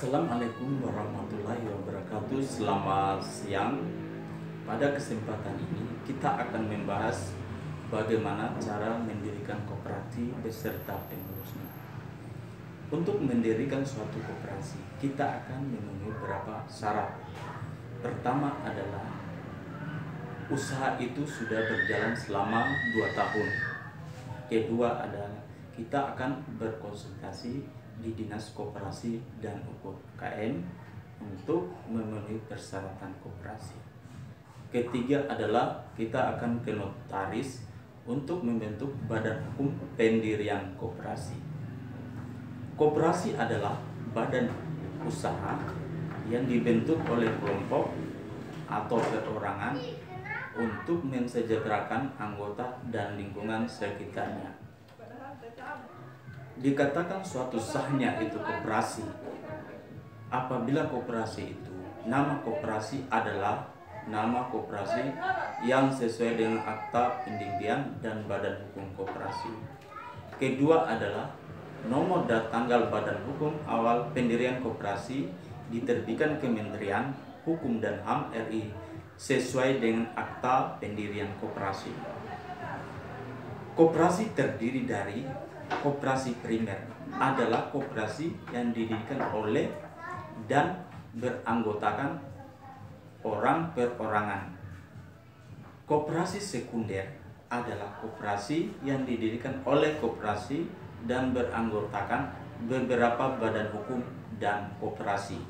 Assalamualaikum warahmatullahi wabarakatuh. Selamat siang. Pada kesempatan ini kita akan membahas bagaimana cara mendirikan koperasi beserta pengurusnya. Untuk mendirikan suatu koperasi, kita akan memenuhi beberapa syarat. Pertama adalah usaha itu sudah berjalan selama 2 tahun. Kedua adalah kita akan berkonsultasi di Dinas Koperasi dan UKM untuk memenuhi persyaratan koperasi. Ketiga adalah kita akan ke notaris untuk membentuk badan hukum pendirian koperasi. Koperasi adalah badan usaha yang dibentuk oleh kelompok atau perorangan untuk mensejahterakan anggota dan lingkungan sekitarnya. Dikatakan suatu sahnya itu koperasi apabila koperasi itu nama koperasi adalah nama koperasi yang sesuai dengan akta pendirian dan badan hukum koperasi. Kedua adalah nomor dan tanggal badan hukum awal pendirian koperasi diterbitkan Kementerian Hukum dan HAM RI sesuai dengan akta pendirian koperasi. Koperasi terdiri dari koperasi primer adalah koperasi yang didirikan oleh dan beranggotakan orang perorangan. Koperasi sekunder adalah koperasi yang didirikan oleh koperasi dan beranggotakan beberapa badan hukum dan koperasi.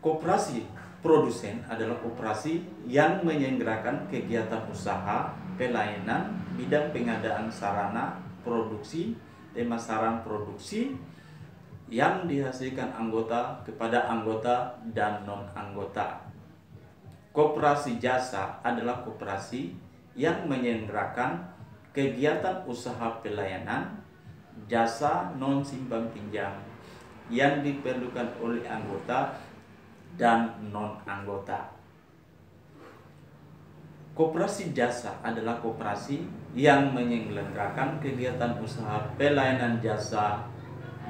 Koperasi produsen adalah koperasi yang menyelenggarakan kegiatan usaha, pelayanan, bidang pengadaan sarana produksi, pemasaran produksi yang dihasilkan anggota kepada anggota dan non-anggota. Koperasi jasa adalah koperasi yang menyelenggarakan kegiatan usaha pelayanan, jasa non simpan pinjam yang diperlukan oleh anggota dan non-anggota. Koperasi jasa adalah koperasi yang menyelenggarakan kegiatan usaha pelayanan jasa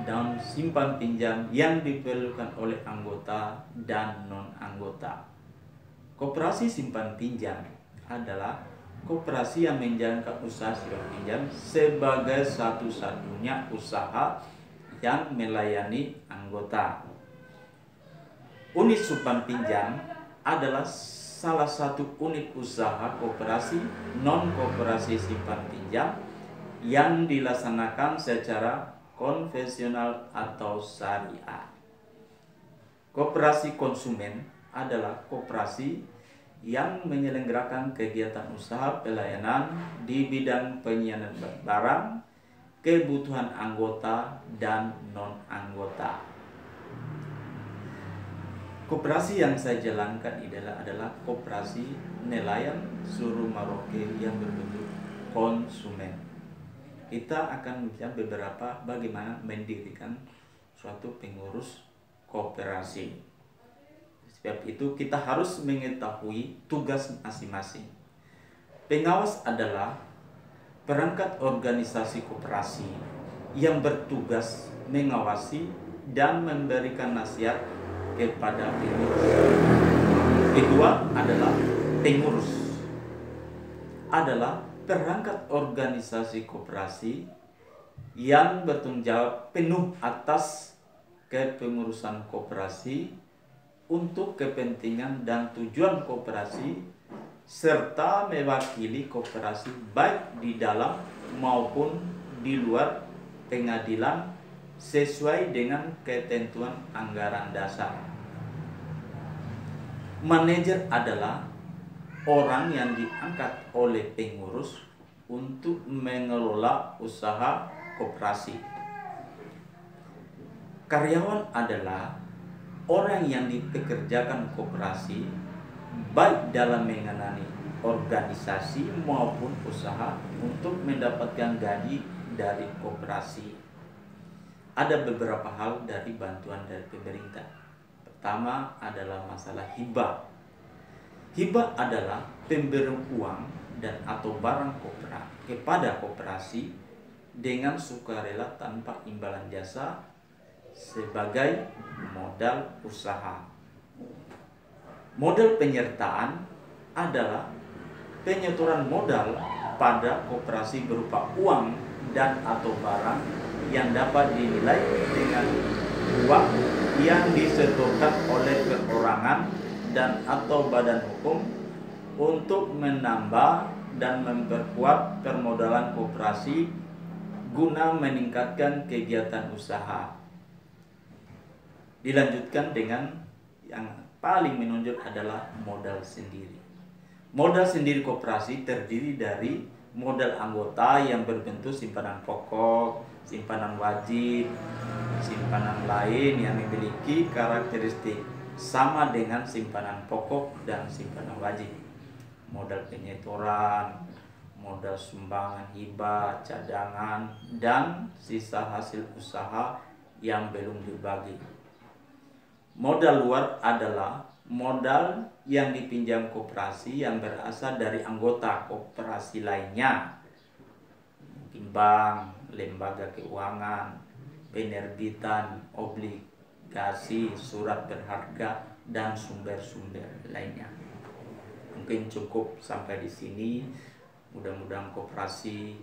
dan simpan pinjam yang diperlukan oleh anggota dan non-anggota. Koperasi simpan pinjam adalah koperasi yang menjalankan usaha simpan pinjam sebagai satu-satunya usaha yang melayani anggota. Unit simpan pinjam adalah salah satu unit usaha koperasi non-koperasi simpan pinjam yang dilaksanakan secara konvensional atau syariah. Koperasi konsumen adalah koperasi yang menyelenggarakan kegiatan usaha pelayanan di bidang penyediaan barang, kebutuhan anggota dan non-anggota. Koperasi yang saya jalankan adalah koperasi nelayan Suruh Merauke yang berbentuk konsumen. Kita akan melihat beberapa bagaimana mendirikan suatu pengurus koperasi. Sebab itu kita harus mengetahui tugas masing-masing. Pengawas adalah perangkat organisasi koperasi yang bertugas mengawasi dan memberikan nasihat kepada pengurus. Kedua adalah pengurus adalah perangkat organisasi koperasi yang bertanggung jawab penuh atas kepengurusan koperasi untuk kepentingan dan tujuan koperasi serta mewakili koperasi baik di dalam maupun di luar pengadilan sesuai dengan ketentuan anggaran dasar. Manajer adalah orang yang diangkat oleh pengurus untuk mengelola usaha koperasi. Karyawan adalah orang yang dipekerjakan koperasi baik dalam mengenani organisasi maupun usaha untuk mendapatkan gaji dari koperasi. Ada beberapa hal dari bantuan dari pemerintah. Pertama adalah masalah hibah. Hibah adalah pemberian uang dan atau barang kepada koperasi dengan sukarela tanpa imbalan jasa sebagai modal usaha. Model penyertaan adalah penyetoran modal pada koperasi berupa uang dan atau barang yang dapat dinilai dengan uang yang disetorkan oleh perorangan dan atau badan hukum untuk menambah dan memperkuat permodalan koperasi guna meningkatkan kegiatan usaha. Dilanjutkan dengan yang paling menonjol adalah modal sendiri. Modal sendiri koperasi terdiri dari modal anggota yang berbentuk simpanan pokok, simpanan wajib, simpanan lain yang memiliki karakteristik sama dengan simpanan pokok dan simpanan wajib. Modal penyetoran, modal sumbangan hibah, cadangan, dan sisa hasil usaha yang belum dibagi. Modal luar adalah modal yang dipinjam koperasi yang berasal dari anggota koperasi lainnya, mungkin bank, lembaga keuangan, penerbitan obligasi, surat berharga, dan sumber-sumber lainnya. Mungkin cukup sampai di sini. Mudah-mudahan koperasi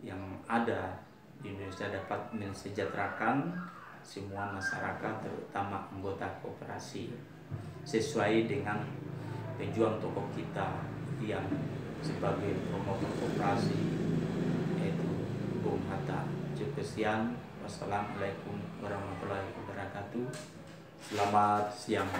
yang ada di Indonesia dapat mensejahterakan semua masyarakat, terutama anggota koperasi, sesuai dengan pejuang tokoh kita yang sebagai promotor koperasi, yaitu Bung Hatta. Cukup sekian. Wassalamualaikum warahmatullahi wabarakatuh. Selamat siang.